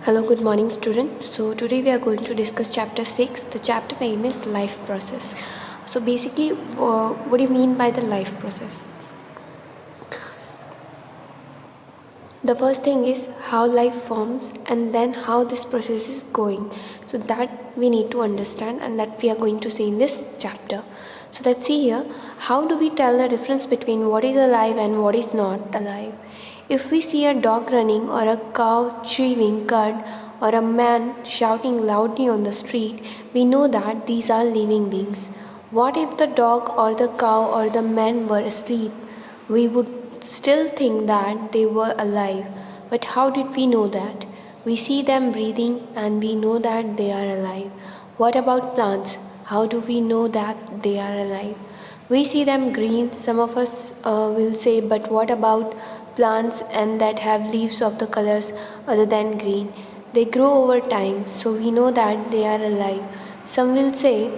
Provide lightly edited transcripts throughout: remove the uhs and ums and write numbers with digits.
Hello, good morning students. So today we are going to discuss chapter 6. The chapter name is life process. So basically what do you mean by the life process? The first thing is how life forms and then how this process is going. So that we need to understand and that we are going to see in this chapter. So let's see here, how do we tell the difference between what is alive and what is not alive? If we see a dog running or a cow chewing cud or a man shouting loudly on the street, we know that these are living beings. What if the dog or the cow or the man were asleep? We would still think that they were alive. But how did we know that? We see them breathing and we know that they are alive. What about plants? How do we know that they are alive? We see them green, some of us will say, but what about plants and that have leaves of the colors other than green? They grow over time, so we know that they are alive. Some will say,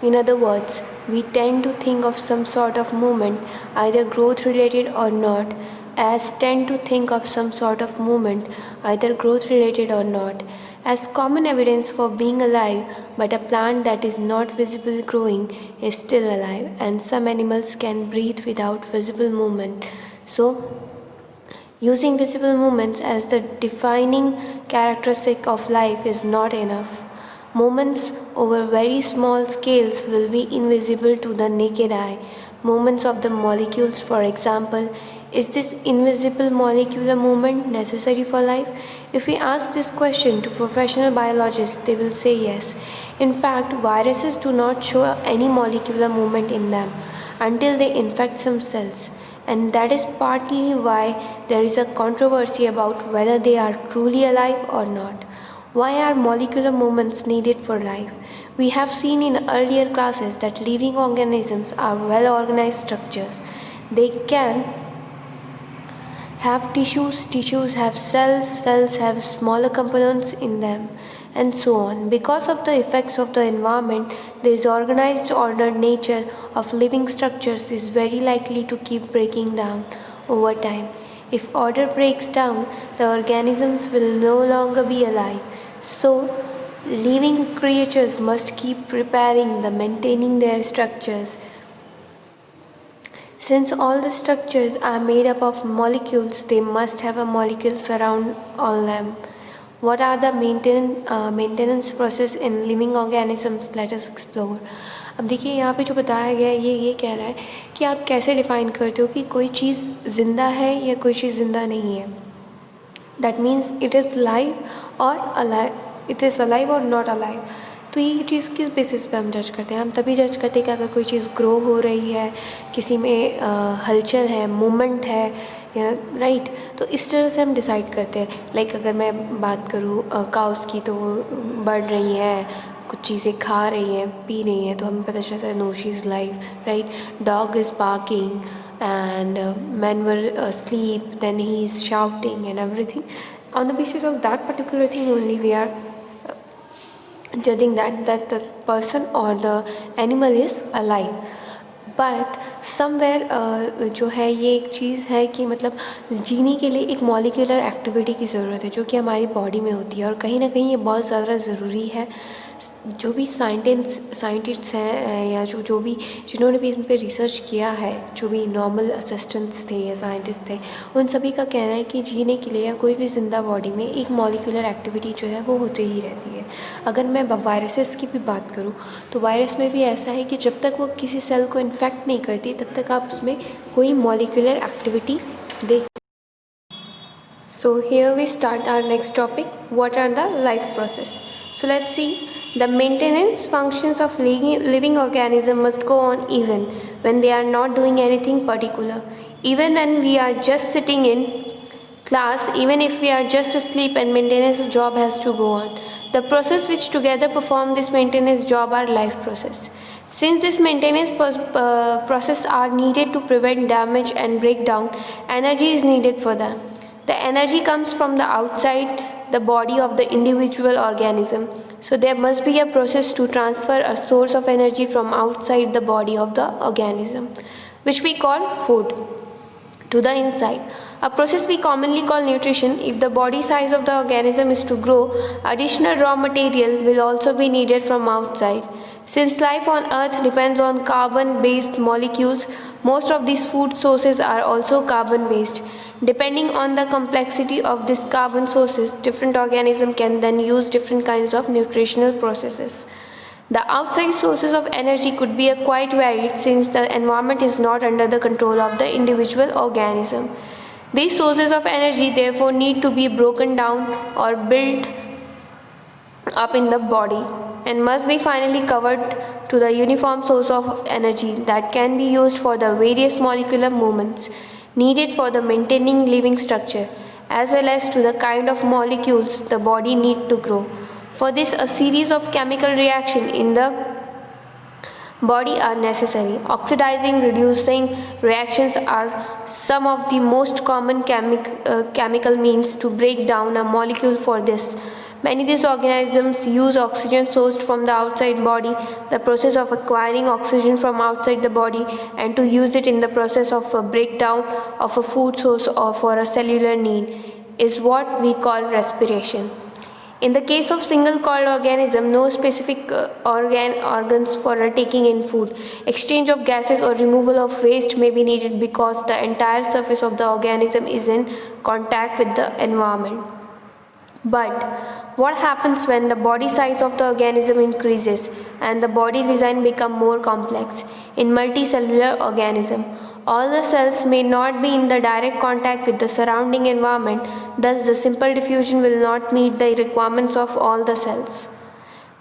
in other words, we tend to think of some sort of movement, either growth related or not, as tend to think of some sort of movement, either growth related or not, as common evidence for being alive, but a plant that is not visible growing is still alive, and some animals can breathe without visible movement. So, using visible movements as the defining characteristic of life is not enough. Movements over very small scales will be invisible to the naked eye. Movements of the molecules, for example, is this invisible molecular movement necessary for life? If we ask this question to professional biologists, they will say yes. In fact, viruses do not show any molecular movement in them until they infect some cells. And that is partly why there is a controversy about whether they are truly alive or not. Why are molecular movements needed for life? We have seen in earlier classes that living organisms are well organized structures. They can have tissues have cells have smaller components in them, and so on. Because of the effects of the environment, this organized, ordered nature of living structures is very likely to keep breaking down over time. If order breaks down, the organisms will no longer be alive. So, living creatures must keep repairing the maintaining their structures. Since all the structures are made up of molecules, they must have a molecule surround all them. What are the maintenance process in living organisms? Let us explore. अब देखिए यहाँ पे जो बताया गया है ये कह रहा है कि आप कैसे डिफ़ाइन करते हो कि कोई चीज़ ज़िंदा है या कोई चीज़ ज़िंदा नहीं है. That means it is live or alive. It is alive or not alive. तो ये चीज़ किस बेसिस पे हम जज करते हैं? हम तभी जज करते हैं कि अगर कोई चीज़ ग्रो हो रही है, किसी में हलचल है, मूवमेंट है, या राइट, तो इस तरह से हम डिसाइड करते हैं. लाइक अगर मैं बात करूँ काउस की, तो वो बढ़ रही है, कुछ चीज़ें खा रही हैं, पी रही हैं, तो हमें पता चलता है no she is live, right. Dog is barking and men were asleep, then he is shouting and everything. On the basis of that particular thing only we are judging that the person or the animal is alive. But somewhere जो है ये एक चीज़ है कि मतलब जीने के लिए एक मॉलिक्यूलर एक्टिविटी की ज़रूरत है जो कि हमारी बॉडी में होती है, और कहीं ना कहीं ये बहुत ज़्यादा ज़रूरी है. जो भी साइंटिस्ट्स हैं या जो भी जिन्होंने भी इन पर रिसर्च किया है, जो भी नॉर्मल असिस्टेंट्स थे या साइंटिस्ट थे, उन सभी का कहना है कि जीने के लिए या कोई भी ज़िंदा बॉडी में एक मॉलिक्यूलर एक्टिविटी जो है वो होती ही रहती है. अगर मैं वायरसेस की भी बात करूँ तो वायरस में भी ऐसा है कि जब तक वो किसी सेल को इन्फेक्ट नहीं करती तब तक आप उसमें कोई मॉलिक्यूलर एक्टिविटी देख. So here we start our next topic. What are the life process? So let's see. The maintenance functions of living organism must go on even when they are not doing anything particular. Even when we are just sitting in class, even if we are just asleep, and maintenance job has to go on. The process which together perform this maintenance job are life process. Since this maintenance process are needed to prevent damage and breakdown, energy is needed for them. The energy comes from the outside the body of the individual organism. So there must be a process to transfer a source of energy from outside the body of the organism, which we call food, to the inside. a process we commonly call nutrition. If the body size of the organism is to grow, additional raw material will also be needed from outside. Since life on earth depends on carbon-based molecules, most of these food sources are also carbon-based. Depending on the complexity of these carbon sources, different organisms can then use different kinds of nutritional processes. The outside sources of energy could be quite varied since the environment is not under the control of the individual organism. These sources of energy therefore need to be broken down or built up in the body and must be finally covered to the uniform source of energy that can be used for the various molecular movements needed for the maintaining living structure, as well as to the kind of molecules the body need to grow. For this, a series of chemical reactions in the body are necessary. Oxidizing, reducing reactions are some of the most common chemical means to break down a molecule. For this, many of these organisms use oxygen sourced from the outside body, the process of acquiring oxygen from outside the body, and to use it in the process of a breakdown of a food source or for a cellular need is what we call respiration. In the case of single-celled organism, no specific organs for taking in food. Exchange of gases or removal of waste may be needed because the entire surface of the organism is in contact with the environment. But what happens when the body size of the organism increases and the body design become more complex? In multicellular organism, all the cells may not be in the direct contact with the surrounding environment, thus the simple diffusion will not meet the requirements of all the cells.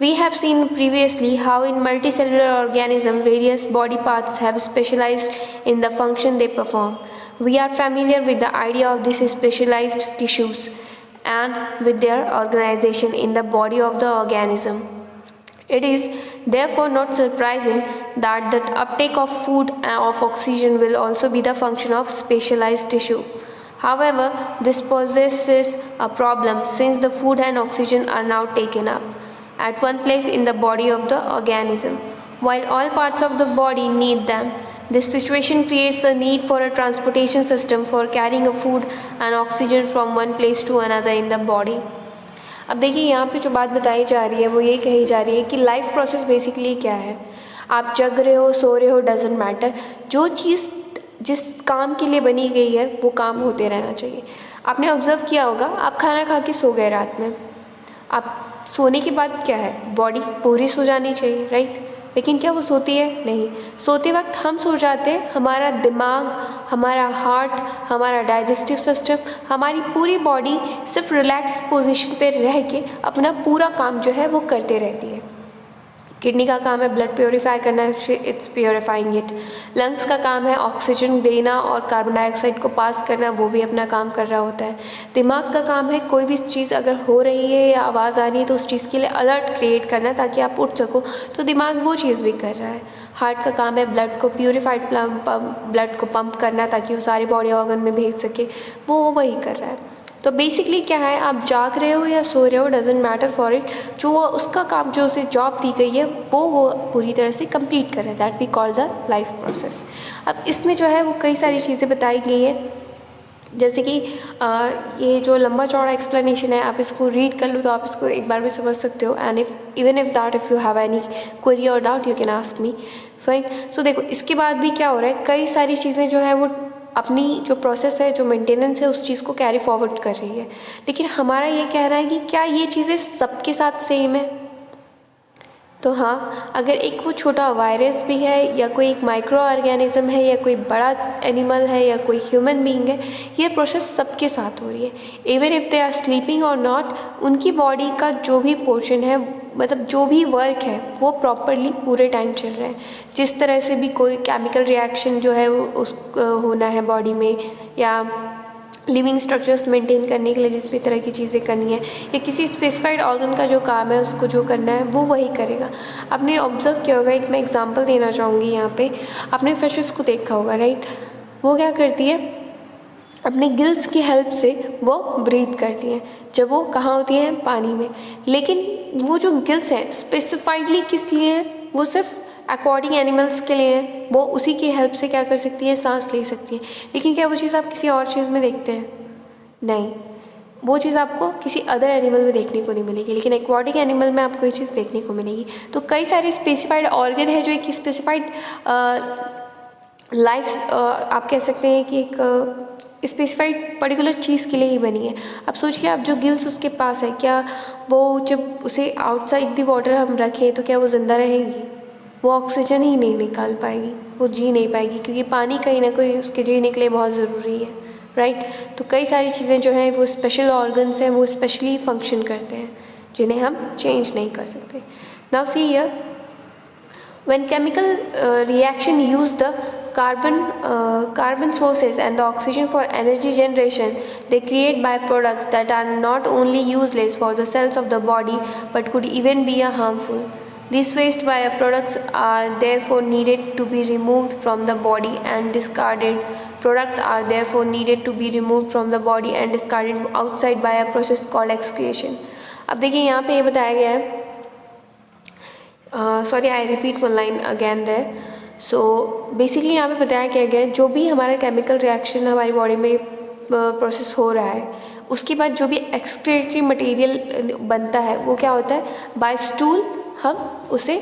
We have seen previously how in multicellular organism various body parts have specialized in the function they perform. We are familiar with the idea of these specialized tissues and with their organization in the body of the organism. It is therefore not surprising that the uptake of food and of oxygen will also be the function of specialized tissue. However, this poses a problem since the food and oxygen are now taken up at one place in the body of the organism, while all parts of the body need them. This situation creates a need for a transportation system for carrying a food and oxygen from one place to another in the body. अब देखिए यहाँ पे जो बात बताई जा रही है वो ये कही जा रही है कि लाइफ प्रोसेस बेसिकली क्या है। आप जग रहे हो, सो रहे हो, डजेंट मैटर, जो चीज़ जिस काम के लिए बनी गई है वो काम होते रहना चाहिए। आपने ऑब्जर्व किया होगा, आप खाना खा के सो गए रात में, आप सोने के बाद क्या है, बॉडी पूरी सो जानी चाहिए, राइट? लेकिन क्या वो सोती है? नहीं। सोते वक्त हम सो जाते हैं, हमारा दिमाग, हमारा हार्ट, हमारा डाइजेस्टिव सिस्टम, हमारी पूरी बॉडी सिर्फ रिलैक्स पोजीशन पे रह के अपना पूरा काम जो है वो करते रहती है। किडनी का काम है ब्लड प्योरीफाई करना, इट्स प्योरीफाइंग इट। लंग्स का काम है ऑक्सीजन देना और कार्बन डाइऑक्साइड को पास करना, वो भी अपना काम कर रहा होता है। दिमाग का काम है कोई भी चीज़ अगर हो रही है या आवाज़ आ रही है तो उस चीज़ के लिए अलर्ट क्रिएट करना ताकि आप उठ सको, तो दिमाग वो चीज़ भी कर रहा है। हार्ट का काम है ब्लड को प्योरीफाइड ब्लड को पंप करना ताकि वो सारे बॉडी ऑर्गन में भेज सके, वो वही कर रहा है। तो बेसिकली क्या है, आप जाग रहे हो या सो रहे हो, डजेंट मैटर फॉर इट, जो उसका काम जो उसे जॉब दी गई है वो पूरी तरह से कंप्लीट करे, that we call the life process. अब इसमें जो है वो कई सारी चीज़ें बताई गई हैं, जैसे कि ये जो लंबा चौड़ा एक्सप्लेनेशन है, आप इसको रीड कर लो तो आप इसको एक बार में समझ सकते हो। And if you have any query और doubt you can ask me, fine. So देखो इसके बाद भी क्या हो रहा है, कई सारी चीज़ें जो है वो अपनी जो प्रोसेस है, जो मेंटेनेंस है, उस चीज़ को कैरी फॉरवर्ड कर रही है। लेकिन हमारा ये कहना है कि क्या ये चीज़ें सबके साथ सेम है? तो हाँ, अगर एक वो छोटा वायरस भी है या कोई एक माइक्रो ऑर्गेनिज्म है या कोई बड़ा एनिमल है या कोई ह्यूमन बीइंग है, ये प्रोसेस सबके साथ हो रही है। Even if they are sleeping और नॉट, उनकी बॉडी का जो भी पोर्शन है, मतलब जो भी वर्क है वो प्रॉपरली पूरे टाइम चल रहा है। जिस तरह से भी कोई केमिकल रिएक्शन जो है वो उस होना है बॉडी में, या लिविंग स्ट्रक्चर्स मेंटेन करने के लिए जिस भी तरह की चीज़ें करनी है, या किसी स्पेसिफाइड ऑर्गन का जो काम है उसको जो करना है वो वही करेगा। आपने ऑब्जर्व किया होगा, एक मैं एग्जांपल देना चाहूँगी यहाँ पे, आपने फिशेस को देखा होगा, राइट? वो क्या करती है, अपने गिल्स की हेल्प से वो ब्रीथ करती हैं। जब वो कहाँ होती हैं? पानी में। लेकिन वो जो गिल्स हैं स्पेसिफाइडली किस लिए हैं? वो सिर्फ एक्वाटिक एनिमल्स के लिए है, वो उसी की हेल्प से क्या कर सकती हैं, सांस ले सकती हैं। लेकिन क्या वो चीज़ आप किसी और चीज़ में देखते हैं? नहीं, वो चीज़ आपको किसी अदर एनिमल में देखने को नहीं मिलेगी, लेकिन एक्वाटिक एनिमल में आपको ये चीज़ देखने को मिलेगी। तो कई सारे स्पेसिफाइड ऑर्गन है जो एक स्पेसिफाइड लाइफ आप कह सकते हैं कि एक स्पेसिफाइड पर्टिकुलर चीज़ के लिए ही बनी है। अब सोचिए, आप जो गिल्स उसके पास है, क्या वो जब उसे आउटसाइड द वाटर हम रखें तो क्या वो ज़िंदा रहेगी? वो ऑक्सीजन ही नहीं निकाल पाएगी, वो जी नहीं पाएगी, क्योंकि पानी कहीं ना कहीं उसके जीने के लिए बहुत ज़रूरी है, राइट। तो कई सारी चीज़ें जो हैं वो स्पेशल ऑर्गन्स हैं, वो स्पेशली फंक्शन करते हैं, जिन्हें हम चेंज नहीं कर सकते। Now see here, when chemical reaction use the carbon sources and the oxygen for energy generation, they create byproducts that are not only useless for the cells of the body but could even be harmful. These waste byproducts are therefore needed to be removed from the body and discarded. Products are therefore needed to be removed from the body and discarded outside by a process called excretion. अब देखिए यहाँ पे ये बताया गया है, sorry I repeat one line again there. So basically यहाँ पे बताया क्या गया है, जो भी हमारा केमिकल रिएक्शन हमारी बॉडी में प्रोसेस हो रहा है, उसके बाद जो भी एक्सक्रीटरी मटेरियल बनता है वो क्या होता है, बाय स्टूल हम उसे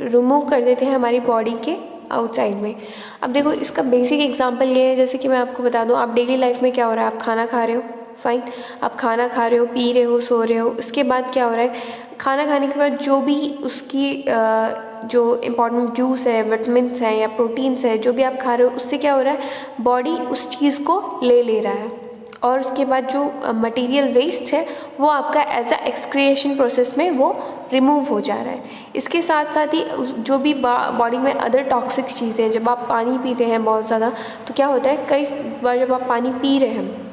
रिमूव कर देते हैं हमारी बॉडी के आउटसाइड में। अब देखो, इसका बेसिक एग्जांपल ये है, जैसे कि मैं आपको बता दूं, आप डेली लाइफ में क्या हो रहा है, आप खाना खा रहे हो, फाइन, आप खाना खा रहे हो, पी रहे हो, सो रहे हो, इसके बाद क्या हो रहा है, खाना खाने के बाद जो भी उसकी जो इम्पॉर्टेंट जूस है, विटामिन्स हैं या प्रोटीन्स है, जो भी आप खा रहे हो, उससे क्या हो रहा है, बॉडी उस चीज़ को ले रहा है, और उसके बाद जो मटेरियल वेस्ट है वो आपका एज अ एक्सक्रिएशन प्रोसेस में वो रिमूव हो जा रहा है। इसके साथ साथ ही जो भी बॉडी में अदर टॉक्सिक चीज़ें हैं, जब आप पानी पीते हैं बहुत ज़्यादा, तो क्या होता है, कई बार जब आप पानी पी रहे हैं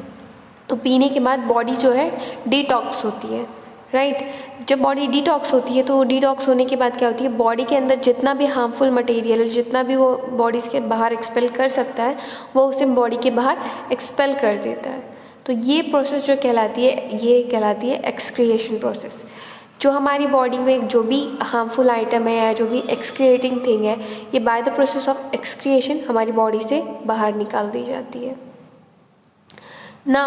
तो पीने के बाद बॉडी जो है डिटॉक्स होती है, राइट। जब बॉडी डिटॉक्स होती है तो डिटॉक्स होने के बाद क्या होती है, बॉडी के अंदर जितना भी हार्मफुल मटेरियल है, जितना भी वो बॉडी के बाहर एक्सपेल कर सकता है, वो उसे बॉडी के बाहर एक्सपेल कर देता है। तो ये प्रोसेस जो कहलाती है, ये कहलाती है एक्सक्रिएशन प्रोसेस। जो हमारी बॉडी में जो भी हार्मफुल आइटम है या जो भी एक्सक्रिएटिंग थिंग है, ये by the process of excretion हमारी बॉडी से बाहर निकाल दी जाती है। Now,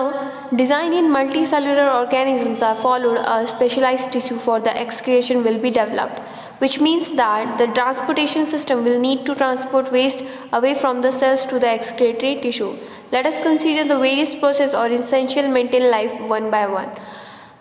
design in multicellular organisms are followed. A specialized tissue for the excretion will be developed, which means that the transportation system will need to transport waste away from the cells to the excretory tissue. Let us consider the various processes or essential maintain life one by one.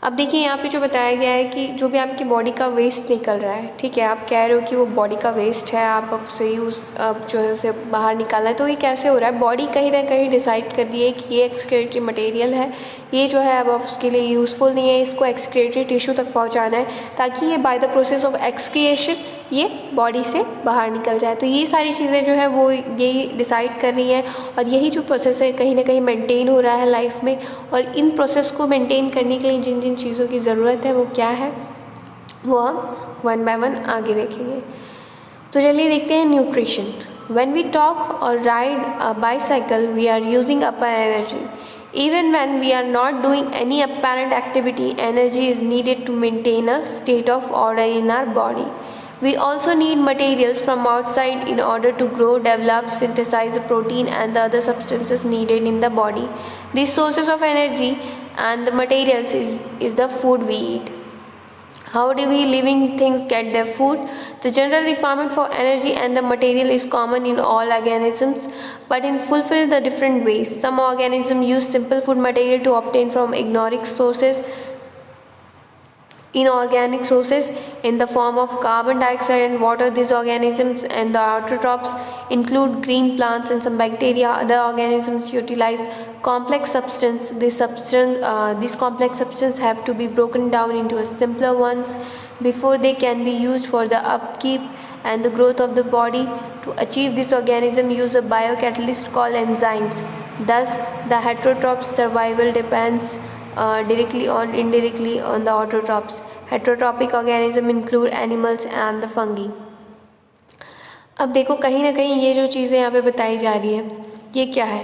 अब देखिए, यहाँ पे जो बताया गया है कि जो भी आपकी बॉडी का वेस्ट निकल रहा है, ठीक है, आप कह रहे हो कि वो बॉडी का वेस्ट है, आप उसे जो है उसे बाहर निकाला है, तो ये कैसे हो रहा है, बॉडी कहीं ना कहीं डिसाइड कर रही है कि ये एक्सक्रीटरी मटेरियल है, ये जो है अब उसके लिए यूज़फुल नहीं है, इसको एक्सक्रीटरी टिश्यू तक पहुँचाना है, ताकि ये by the process of excretion ये बॉडी से बाहर निकल जाए। तो ये सारी चीज़ें जो है वो यही डिसाइड कर रही हैं, और यही जो प्रोसेस है कहीं ना कहीं मेंटेन हो रहा है लाइफ में। और इन प्रोसेस को मेंटेन करने के लिए जिन जिन चीज़ों की ज़रूरत है वो क्या है, वो हम वन बाय वन आगे देखेंगे। तो चलिए देखते हैं nutrition. When we talk or ride a bicycle, we are using upper energy. Even when we are not doing any apparent activity, energy is needed to maintain a state of order in our body. We also need materials from outside in order to grow, develop, synthesize the protein and the other substances needed in the body. These sources of energy and the materials is the food we eat. How do we living things get their food? The general requirement for energy and the material is common in all organisms, but in fulfill the different ways. Some organisms use simple food material to obtain from inorganic sources in the form of carbon dioxide and water. These organisms and the autotrophs include green plants and some bacteria. Other organisms utilize complex substance. These complex substances have to be broken down into simpler ones before they can be used for the upkeep and the growth of the body. To achieve this, organism use a biocatalyst called enzymes. Thus, the heterotroph's survival depends directly or indirectly on the autotrophs. Heterotrophic organisms include animals and the fungi. अब देखो, कहीं ना कहीं ये जो चीज़ें यहाँ पे बताई जा रही है, ये क्या है,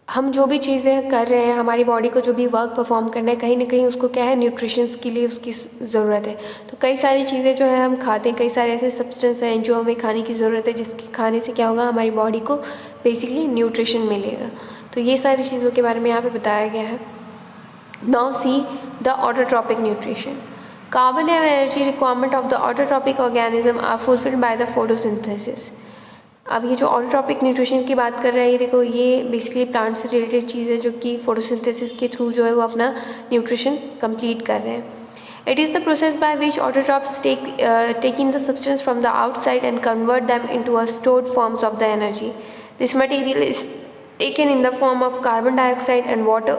हम जो भी चीज़ें कर रहे हैं, हमारी बॉडी को जो भी वर्क परफॉर्म करना है, कहीं ना कहीं उसको क्या है, न्यूट्रिशंस के लिए उसकी ज़रूरत है। तो कई सारी चीज़ें जो है हम खाते हैं, कई सारे ऐसे सब्सटेंस हैं जो हमें खाने की ज़रूरत है, जिसके खाने से क्या होगा, हमारी बॉडी को बेसिकली न्यूट्रिशन मिलेगा। तो ये सारी चीज़ों के बारे में यहाँ पे बताया गया है। Now see the autotrophic nutrition. Carbon and energy requirement of the autotrophic organism are fulfilled by the photosynthesis. अब ये जो ऑटोट्रॉपिक न्यूट्रिशन की बात कर रहा है, ये देखो, ये बेसिकली प्लांट से रिलेटेड चीज़ है, जो कि फोटोसिंथेसिस के थ्रू जो है वो अपना न्यूट्रिशन कंप्लीट कर रहे हैं। It is the process by which autotrophs take in the substance from the outside and convert them into a stored forms of the energy. This material is taken in the form of carbon dioxide and water,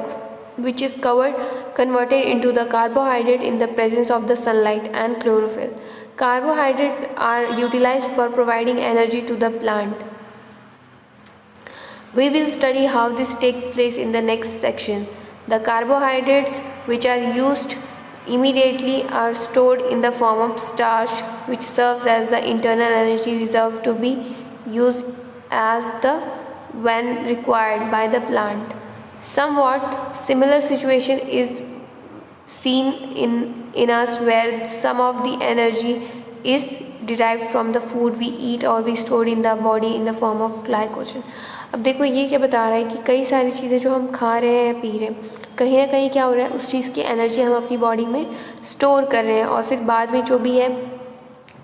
which is converted into the carbohydrate in the presence of the sunlight and chlorophyll. Carbohydrates are utilized for providing energy to the plant. We will study how this takes place in the next section. The carbohydrates which are used immediately are stored in the form of starch, which serves as the internal energy reserve to be used as the when required by the plant. Somewhat similar situation is seen in us, where some of the energy is derived from the food we eat or we stored in the body in the form of glycogen. अब देखो ये क्या बता रहा है कि कई सारी चीज़ें जो हम खा रहे हैं, पी रहे हैं, कहीं ना कहीं क्या हो रहा है, उस चीज़ की एनर्जी हम अपनी बॉडी में स्टोर कर रहे हैं, और फिर बाद में जो भी है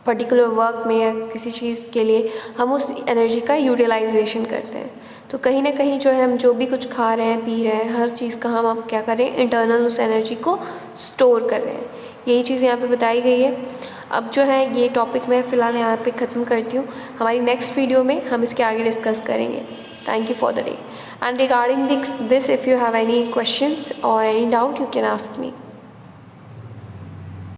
पर्टिकुलर वर्क में या किसी चीज़ के लिए हम उस एनर्जी का यूटिलाइजेशन करते हैं। तो कहीं ना कहीं जो है, हम जो भी कुछ खा रहे हैं, पी रहे हैं, हर चीज़ का हम अब क्या कर रहे हैं, इंटरनल उस एनर्जी को स्टोर कर रहे हैं। यही चीज़ यहाँ पे बताई गई है। अब जो है ये टॉपिक मैं फ़िलहाल यहाँ पे ख़त्म करती हूँ। हमारी नेक्स्ट वीडियो में हम इसके आगे डिस्कस करेंगे। Thank you for the day. And regarding this, if you have any questions or any doubt, you can ask me.